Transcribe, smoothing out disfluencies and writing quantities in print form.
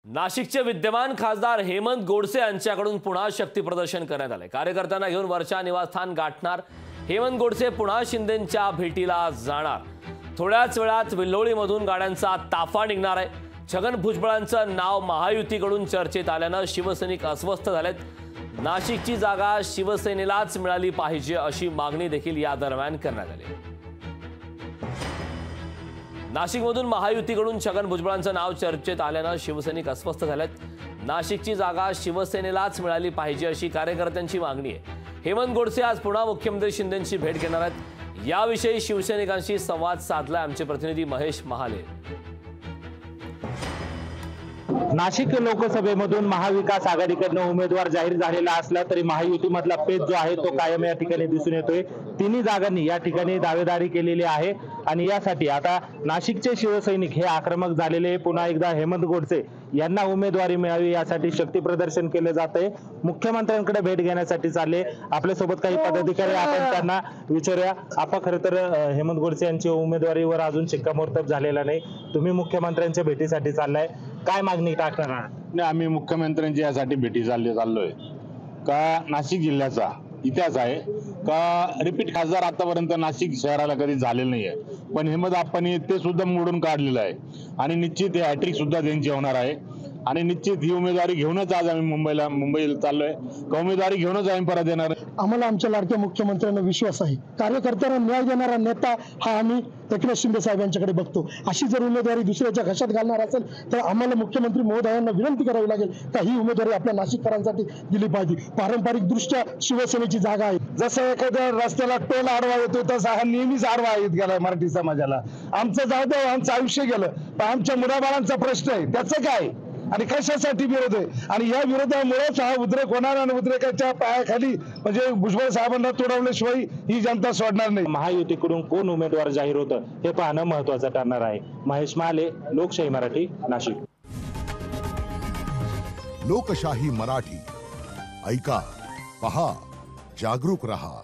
नाशिकचे विद्यमान खासदार हेमंत गोडसे यांच्याकडून पुन्हा शक्ती प्रदर्शन करण्यात आले। कार्यकर्त्यांना घेऊन वरच्या निवासस्थान गाठणार हेमंत गोडसे पुन्हा शिंदेंच्या भेटीला जाणार। थोड्याच वेळात विल्लोळीमधून गाड्यांचा ताफा निघणार आहे। छगन भुजबळांचं नाव महायुतीकडून चर्चेत आल्यानं शिवसैनिक अस्वस्थ झालेत। नाशिकची जागा शिवसेनेलाच मिळाली पाहिजे अशी मागणी देखील या दरम्यान करण्यात आली। नाशिकमधून महायुतीकडून छगन भुजबळांचं नाव चर्चेत आल्यानं शिवसैनिक अस्वस्थ झालेत। नाशिकची जागा शिवसेनेलाच मिळाली पाहिजे अशी कार्यकर्त्यांची मागणी आहे। हेमंत गोडसे आज पुन्हा मुख्यमंत्री शिंदेंची भेट घेणार आहेत। याविषयी शिवसैनिकांशी संवाद साधला आमचे प्रतिनिधी महेश महाले। नाशिक लोकसभेमधून महाविकास आघाडीकडून उमेदवार जाहीर झालेला असला तरी महायुतीमधला पेच जो आहे तो कायम या ठिकाणी दिसून येतोय। तिन्ही जागांनी या ठिकाणी दावेदारी केलेली आहे आणि यासाठी आता नाशिकचे शिवसैनिक हे आक्रमक झालेले पुन्हा एकदा हेमंत गोडसे यांना उमेदवारी मिळावी यासाठी शक्ती प्रदर्शन केले जाते। मुख्यमंत्र्यांकडे भेट घेण्यासाठी चालले। आपल्या सोबत काही पदाधिकारी आपण त्यांना विचारूया। आपण खरं तर हेमंत गोडसे यांच्या उमेदवारीवर अजून शिक्कामोर्तब झालेला नाही, तुम्ही मुख्यमंत्र्यांच्या भेटीसाठी चाललाय, काय मागणी टाकणार? नाही, आम्ही मुख्यमंत्र्यांची यासाठी भेटी चाललोय का नाशिक जिल्ह्याचा इतिहास आहे का रिपीट खासदार आतापर्यंत नाशिक शहराला कधी झालेलं नाहीये, पण हेमंत आप्पांनी ते सुद्धा मोडून काढलेलं आहे आणि निश्चित हे हॅट्रिक सुद्धा त्यांची होणार आहे आणि निश्चित ही उमेदवारी घेऊनच आज आम्ही मुंबईला चाललोय। उमेदवारी घेऊनच आम्ही परत येणार। आम्हाला आमच्या लाडक्या मुख्यमंत्र्यांना विश्वास आहे, कार्यकर्त्यांना न्याय देणारा नेता हा आम्ही एकनाथ शिंदे साहेबांच्याकडे बघतो। अशी जर उमेदवारी दुसऱ्याच्या घशात घालणार असेल तर आम्हाला मुख्यमंत्री महोदयांना विनंती करावी लागेल का ही उमेदवारी आपल्या नाशिककरांसाठी दिली पाहिजे। पारंपरिक दृष्ट्या शिवसेनेची जागा आहे। जसं एखाद्या रस्त्याला टोल आडवा येतो तसा हा नेहमीच आडवा येत गेलाय मराठी समाजाला। आमचं जाऊ दे, आमचं आयुष्य गेलं, पण आमच्या मुलाबाळांचा प्रश्न आहे त्याचं काय आणि कशासाठी विरोध आहे आणि या विरोधामुळेच हा उद्रेक होणार आणि उद्रेकाच्या पायाखाली म्हणजे भुजबळ साहेबांना तोडवल्याशिवाय ही जनता सोडणार नाही। महायुतीकडून कोण उमेदवार जाहीर होतं हे पाहणं महत्त्वाचं ठरणार आहे। महेश महाले, लोकशाही मराठी, नाशिक। लोकशाही मराठी ऐका, पहा, जागरूक रहा।